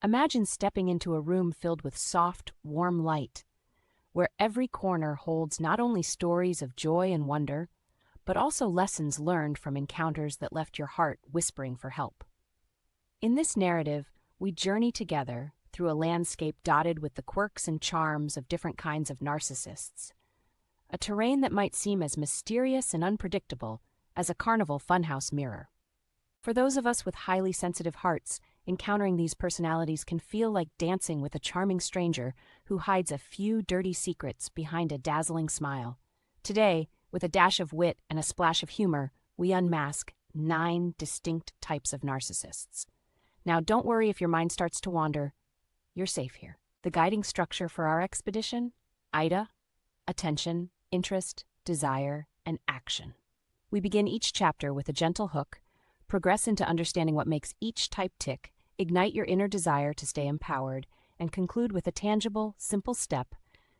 Imagine stepping into a room filled with soft, warm light, where every corner holds not only stories of joy and wonder, but also lessons learned from encounters that left your heart whispering for help. In this narrative, we journey together through a landscape dotted with the quirks and charms of different kinds of narcissists, a terrain that might seem as mysterious and unpredictable as a carnival funhouse mirror. For those of us with highly sensitive hearts, encountering these personalities can feel like dancing with a charming stranger who hides a few dirty secrets behind a dazzling smile. Today, with a dash of wit and a splash of humor, we unmask 9 distinct types of narcissists. Now, don't worry if your mind starts to wander. You're safe here. The guiding structure for our expedition? IDA, attention, interest, desire, and action. We begin each chapter with a gentle hook, progress into understanding what makes each type tick, ignite your inner desire to stay empowered, and conclude with a tangible, simple step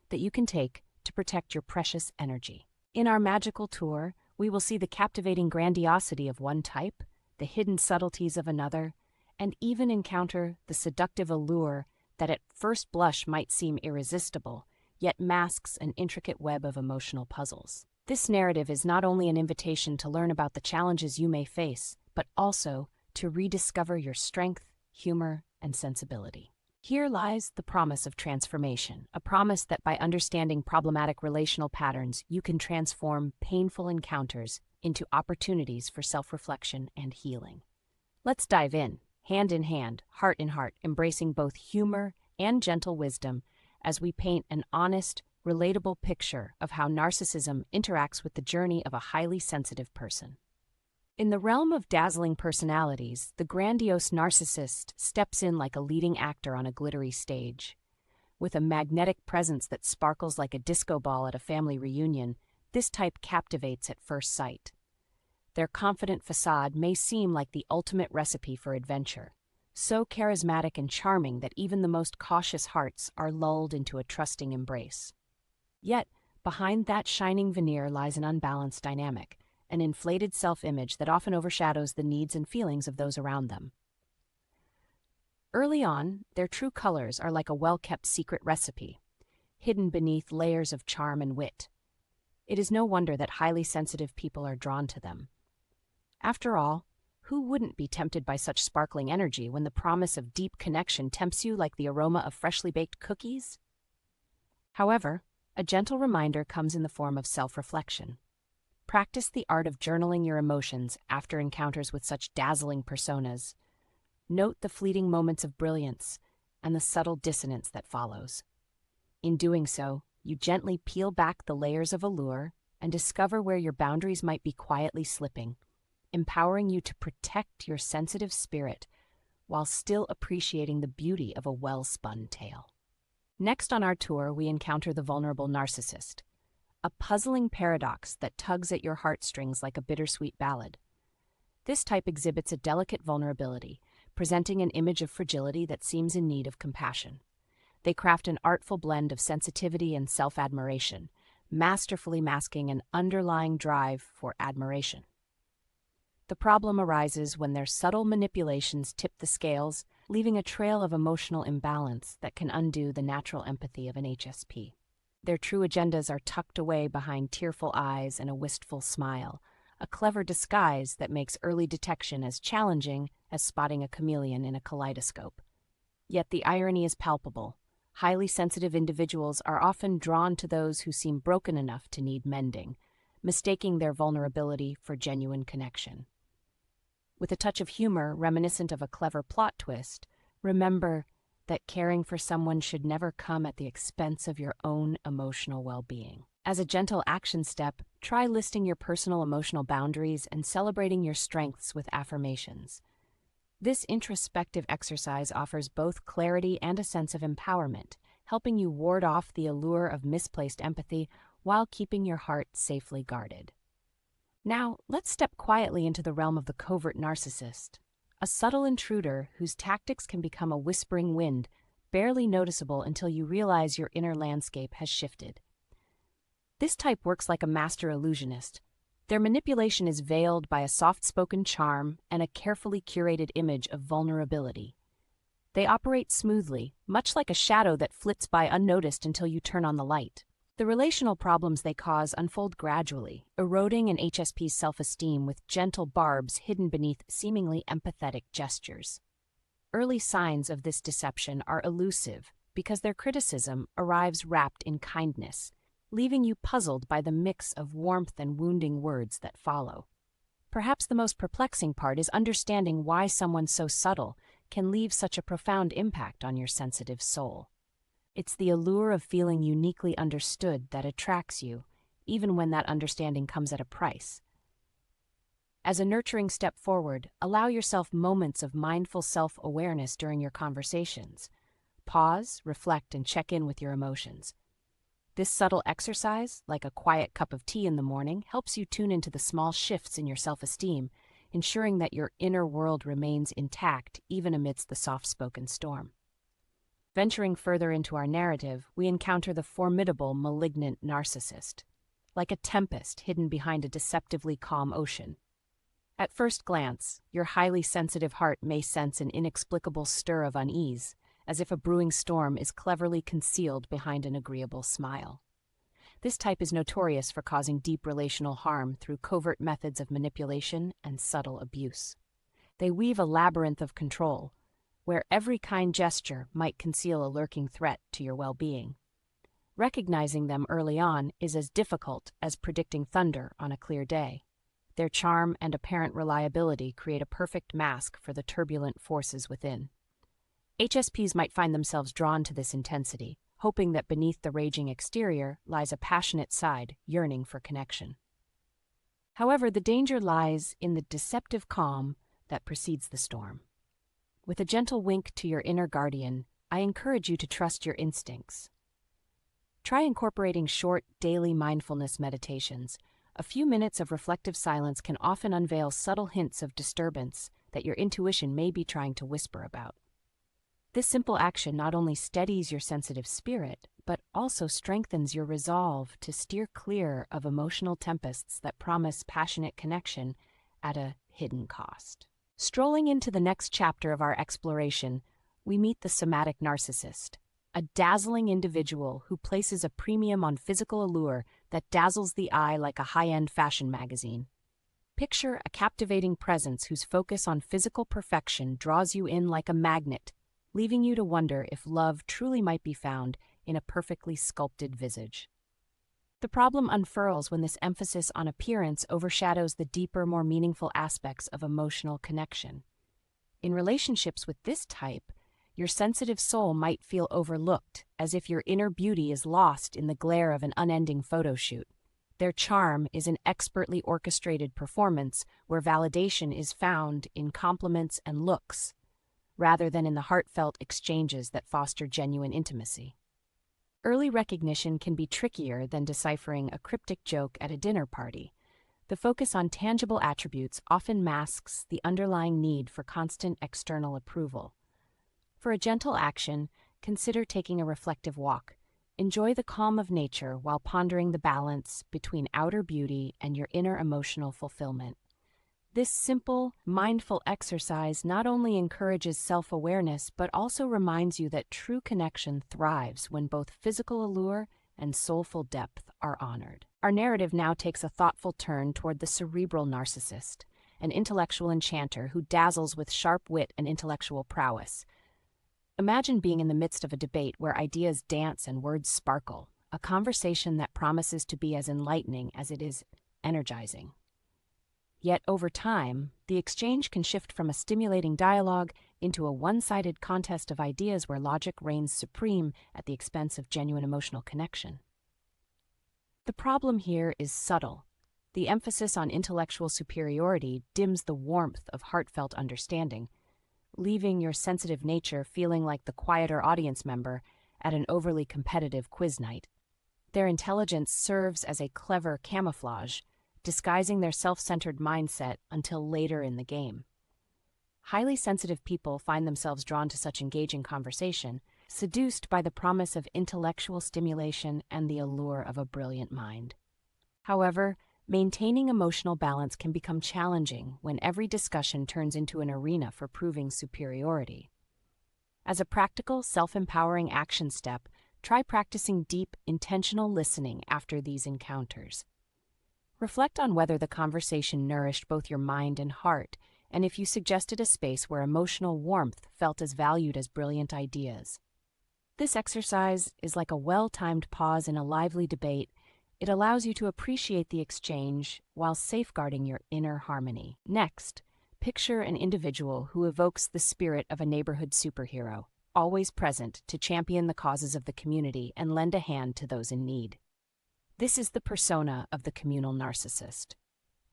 that you can take to protect your precious energy. In our magical tour, we will see the captivating grandiosity of one type, the hidden subtleties of another, and even encounter the seductive allure that at first blush might seem irresistible, yet masks an intricate web of emotional puzzles. This narrative is not only an invitation to learn about the challenges you may face, but also to rediscover your strength, humor, and sensibility. Here lies the promise of transformation, a promise that by understanding problematic relational patterns, you can transform painful encounters into opportunities for self-reflection and healing. Let's dive in hand, heart in heart, embracing both humor and gentle wisdom as we paint an honest, relatable picture of how narcissism interacts with the journey of a highly sensitive person. In the realm of dazzling personalities, the grandiose narcissist steps in like a leading actor on a glittery stage. With a magnetic presence that sparkles like a disco ball at a family reunion, this type captivates at first sight. Their confident facade may seem like the ultimate recipe for adventure, so charismatic and charming that even the most cautious hearts are lulled into a trusting embrace. Yet, behind that shining veneer lies an unbalanced dynamic, an inflated self-image that often overshadows the needs and feelings of those around them. Early on, their true colors are like a well-kept secret recipe, hidden beneath layers of charm and wit. It is no wonder that highly sensitive people are drawn to them. After all, who wouldn't be tempted by such sparkling energy when the promise of deep connection tempts you like the aroma of freshly baked cookies? However, a gentle reminder comes in the form of self-reflection. Practice the art of journaling your emotions after encounters with such dazzling personas. Note the fleeting moments of brilliance and the subtle dissonance that follows. In doing so, you gently peel back the layers of allure and discover where your boundaries might be quietly slipping, empowering you to protect your sensitive spirit while still appreciating the beauty of a well-spun tale. Next on our tour, we encounter the vulnerable narcissist, a puzzling paradox that tugs at your heartstrings like a bittersweet ballad. This type exhibits a delicate vulnerability, presenting an image of fragility that seems in need of compassion. They craft an artful blend of sensitivity and self-admiration, masterfully masking an underlying drive for admiration. The problem arises when their subtle manipulations tip the scales, leaving a trail of emotional imbalance that can undo the natural empathy of an HSP. Their true agendas are tucked away behind tearful eyes and a wistful smile, a clever disguise that makes early detection as challenging as spotting a chameleon in a kaleidoscope. Yet the irony is palpable. Highly sensitive individuals are often drawn to those who seem broken enough to need mending, mistaking their vulnerability for genuine connection. With a touch of humor reminiscent of a clever plot twist, remember that caring for someone should never come at the expense of your own emotional well-being. As a gentle action step, try listing your personal emotional boundaries and celebrating your strengths with affirmations. This introspective exercise offers both clarity and a sense of empowerment, helping you ward off the allure of misplaced empathy while keeping your heart safely guarded. Now, let's step quietly into the realm of the covert narcissist, a subtle intruder whose tactics can become a whispering wind, barely noticeable until you realize your inner landscape has shifted. This type works like a master illusionist. Their manipulation is veiled by a soft-spoken charm and a carefully curated image of vulnerability. They operate smoothly, much like a shadow that flits by unnoticed until you turn on the light. The relational problems they cause unfold gradually, eroding an HSP's self-esteem with gentle barbs hidden beneath seemingly empathetic gestures. Early signs of this deception are elusive because their criticism arrives wrapped in kindness, leaving you puzzled by the mix of warmth and wounding words that follow. Perhaps the most perplexing part is understanding why someone so subtle can leave such a profound impact on your sensitive soul. It's the allure of feeling uniquely understood that attracts you, even when that understanding comes at a price. As a nurturing step forward, allow yourself moments of mindful self-awareness during your conversations. Pause, reflect, and check in with your emotions. This subtle exercise, like a quiet cup of tea in the morning, helps you tune into the small shifts in your self-esteem, ensuring that your inner world remains intact even amidst the soft-spoken storm. Venturing further into our narrative, we encounter the formidable, malignant narcissist, like a tempest hidden behind a deceptively calm ocean. At first glance, your highly sensitive heart may sense an inexplicable stir of unease, as if a brewing storm is cleverly concealed behind an agreeable smile. This type is notorious for causing deep relational harm through covert methods of manipulation and subtle abuse. They weave a labyrinth of control, where every kind gesture might conceal a lurking threat to your well-being. Recognizing them early on is as difficult as predicting thunder on a clear day. Their charm and apparent reliability create a perfect mask for the turbulent forces within. HSPs might find themselves drawn to this intensity, hoping that beneath the raging exterior lies a passionate side yearning for connection. However, the danger lies in the deceptive calm that precedes the storm. With a gentle wink to your inner guardian, I encourage you to trust your instincts. Try incorporating short, daily mindfulness meditations. A few minutes of reflective silence can often unveil subtle hints of disturbance that your intuition may be trying to whisper about. This simple action not only steadies your sensitive spirit, but also strengthens your resolve to steer clear of emotional tempests that promise passionate connection at a hidden cost. Strolling into the next chapter of our exploration, we meet the somatic narcissist, a dazzling individual who places a premium on physical allure that dazzles the eye like a high-end fashion magazine. Picture a captivating presence whose focus on physical perfection draws you in like a magnet, leaving you to wonder if love truly might be found in a perfectly sculpted visage. The problem unfurls when this emphasis on appearance overshadows the deeper, more meaningful aspects of emotional connection. In relationships with this type, your sensitive soul might feel overlooked, as if your inner beauty is lost in the glare of an unending photo shoot. Their charm is an expertly orchestrated performance where validation is found in compliments and looks, rather than in the heartfelt exchanges that foster genuine intimacy. Early recognition can be trickier than deciphering a cryptic joke at a dinner party. The focus on tangible attributes often masks the underlying need for constant external approval. For a gentle action, consider taking a reflective walk. Enjoy the calm of nature while pondering the balance between outer beauty and your inner emotional fulfillment. This simple, mindful exercise not only encourages self-awareness but also reminds you that true connection thrives when both physical allure and soulful depth are honored. Our narrative now takes a thoughtful turn toward the cerebral narcissist, an intellectual enchanter who dazzles with sharp wit and intellectual prowess. Imagine being in the midst of a debate where ideas dance and words sparkle, a conversation that promises to be as enlightening as it is energizing. Yet over time, the exchange can shift from a stimulating dialogue into a one-sided contest of ideas where logic reigns supreme at the expense of genuine emotional connection. The problem here is subtle. The emphasis on intellectual superiority dims the warmth of heartfelt understanding, leaving your sensitive nature feeling like the quieter audience member at an overly competitive quiz night. Their intelligence serves as a clever camouflage, disguising their self-centered mindset until later in the game. Highly sensitive people find themselves drawn to such engaging conversation, seduced by the promise of intellectual stimulation and the allure of a brilliant mind. However, maintaining emotional balance can become challenging when every discussion turns into an arena for proving superiority. As a practical, self-empowering action step, try practicing deep, intentional listening after these encounters. Reflect on whether the conversation nourished both your mind and heart, and if you suggested a space where emotional warmth felt as valued as brilliant ideas. This exercise is like a well-timed pause in a lively debate. It allows you to appreciate the exchange while safeguarding your inner harmony. Next, picture an individual who evokes the spirit of a neighborhood superhero, always present to champion the causes of the community and lend a hand to those in need. This is the persona of the communal narcissist.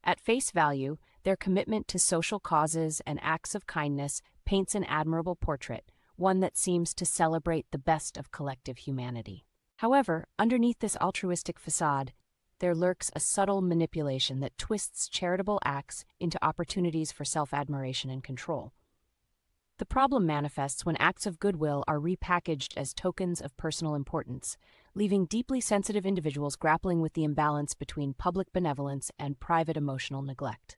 At face value, their commitment to social causes and acts of kindness paints an admirable portrait, one that seems to celebrate the best of collective humanity. However, underneath this altruistic facade, there lurks a subtle manipulation that twists charitable acts into opportunities for self-admiration and control. The problem manifests when acts of goodwill are repackaged as tokens of personal importance, leaving deeply sensitive individuals grappling with the imbalance between public benevolence and private emotional neglect.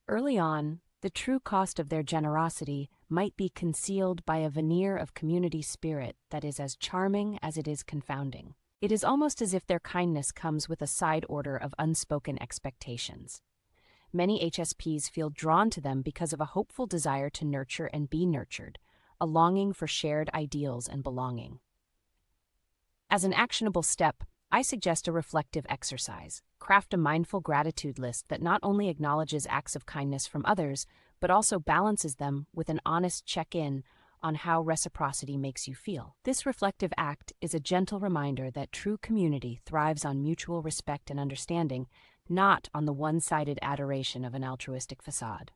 Early on, the true cost of their generosity might be concealed by a veneer of community spirit that is as charming as it is confounding. It is almost as if their kindness comes with a side order of unspoken expectations. Many HSPs feel drawn to them because of a hopeful desire to nurture and be nurtured, a longing for shared ideals and belonging. As an actionable step, I suggest a reflective exercise. Craft a mindful gratitude list that not only acknowledges acts of kindness from others, but also balances them with an honest check-in on how reciprocity makes you feel. This reflective act is a gentle reminder that true community thrives on mutual respect and understanding, not on the one-sided adoration of an altruistic facade.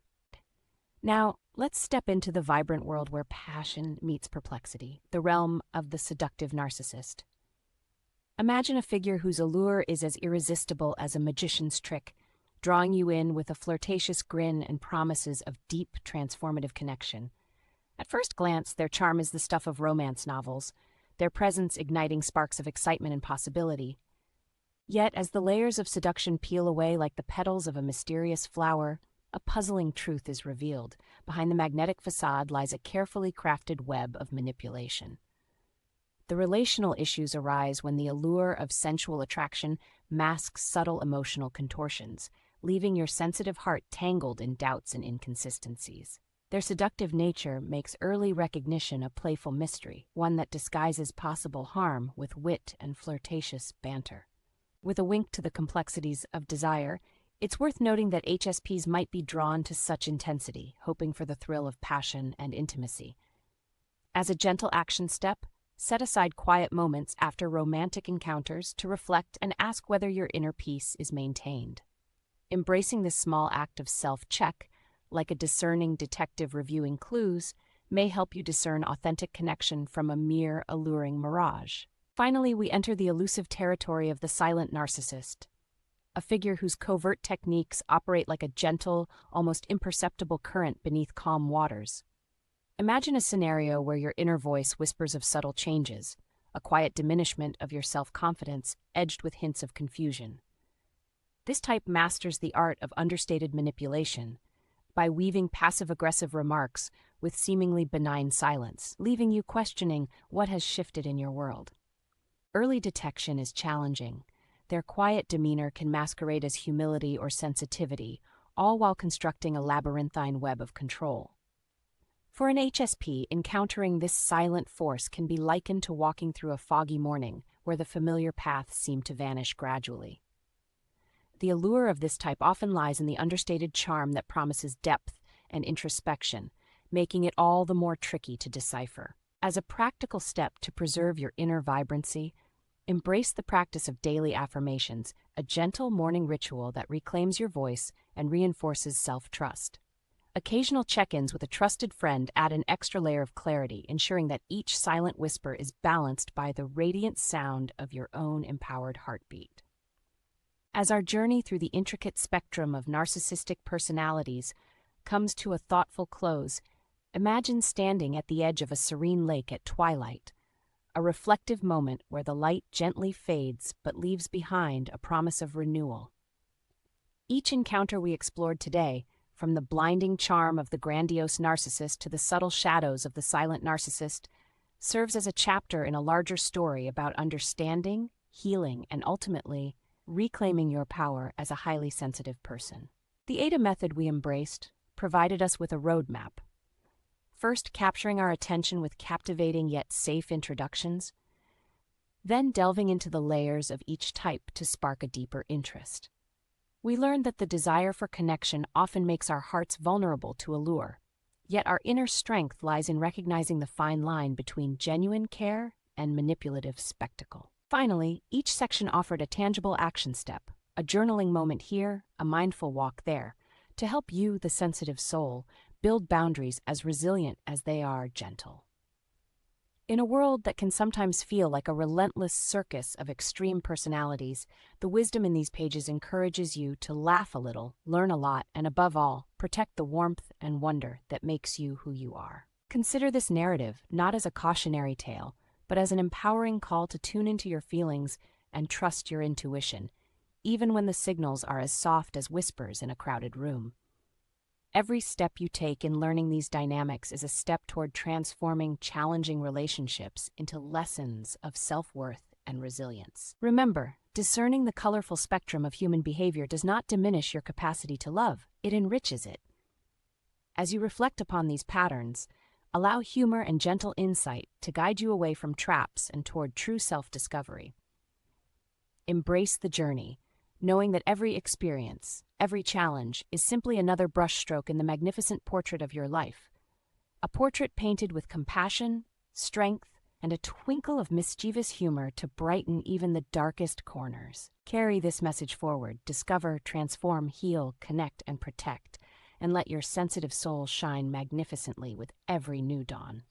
Now, let's step into the vibrant world where passion meets perplexity, the realm of the seductive narcissist. Imagine a figure whose allure is as irresistible as a magician's trick, drawing you in with a flirtatious grin and promises of deep, transformative connection. At first glance, their charm is the stuff of romance novels, their presence igniting sparks of excitement and possibility. Yet, as the layers of seduction peel away like the petals of a mysterious flower, a puzzling truth is revealed. Behind the magnetic facade lies a carefully crafted web of manipulation. The relational issues arise when the allure of sensual attraction masks subtle emotional contortions, leaving your sensitive heart tangled in doubts and inconsistencies. Their seductive nature makes early recognition a playful mystery, one that disguises possible harm with wit and flirtatious banter. With a wink to the complexities of desire, it's worth noting that HSPs might be drawn to such intensity, hoping for the thrill of passion and intimacy. As a gentle action step, set aside quiet moments after romantic encounters to reflect and ask whether your inner peace is maintained. Embracing this small act of self-check, like a discerning detective reviewing clues, may help you discern authentic connection from a mere alluring mirage. Finally, we enter the elusive territory of the silent narcissist, a figure whose covert techniques operate like a gentle, almost imperceptible current beneath calm waters. Imagine a scenario where your inner voice whispers of subtle changes, a quiet diminishment of your self-confidence edged with hints of confusion. This type masters the art of understated manipulation by weaving passive-aggressive remarks with seemingly benign silence, leaving you questioning what has shifted in your world. Early detection is challenging. Their quiet demeanor can masquerade as humility or sensitivity, all while constructing a labyrinthine web of control. For an HSP, encountering this silent force can be likened to walking through a foggy morning where the familiar paths seem to vanish gradually. The allure of this type often lies in the understated charm that promises depth and introspection, making it all the more tricky to decipher. As a practical step to preserve your inner vibrancy, embrace the practice of daily affirmations, a gentle morning ritual that reclaims your voice and reinforces self-trust. Occasional check-ins with a trusted friend add an extra layer of clarity, ensuring that each silent whisper is balanced by the radiant sound of your own empowered heartbeat. As our journey through the intricate spectrum of narcissistic personalities comes to a thoughtful close, imagine standing at the edge of a serene lake at twilight, a reflective moment where the light gently fades but leaves behind a promise of renewal. Each encounter we explored today, from the blinding charm of the grandiose narcissist to the subtle shadows of the silent narcissist, serves as a chapter in a larger story about understanding, healing, and ultimately, reclaiming your power as a highly sensitive person. The AIDA method we embraced provided us with a roadmap. First, capturing our attention with captivating yet safe introductions, then delving into the layers of each type to spark a deeper interest. We learned that the desire for connection often makes our hearts vulnerable to allure, yet our inner strength lies in recognizing the fine line between genuine care and manipulative spectacle. Finally, each section offered a tangible action step, a journaling moment here, a mindful walk there, to help you, the sensitive soul, build boundaries as resilient as they are gentle. In a world that can sometimes feel like a relentless circus of extreme personalities, the wisdom in these pages encourages you to laugh a little, learn a lot, and above all, protect the warmth and wonder that makes you who you are. Consider this narrative not as a cautionary tale, but as an empowering call to tune into your feelings and trust your intuition, even when the signals are as soft as whispers in a crowded room. Every step you take in learning these dynamics is a step toward transforming challenging relationships into lessons of self-worth and resilience. Remember, discerning the colorful spectrum of human behavior does not diminish your capacity to love, it enriches it. As you reflect upon these patterns, allow humor and gentle insight to guide you away from traps and toward true self-discovery. Embrace the journey, knowing that every experience, every challenge, is simply another brushstroke in the magnificent portrait of your life. A portrait painted with compassion, strength, and a twinkle of mischievous humor to brighten even the darkest corners. Carry this message forward, discover, transform, heal, connect, and protect, and let your sensitive soul shine magnificently with every new dawn.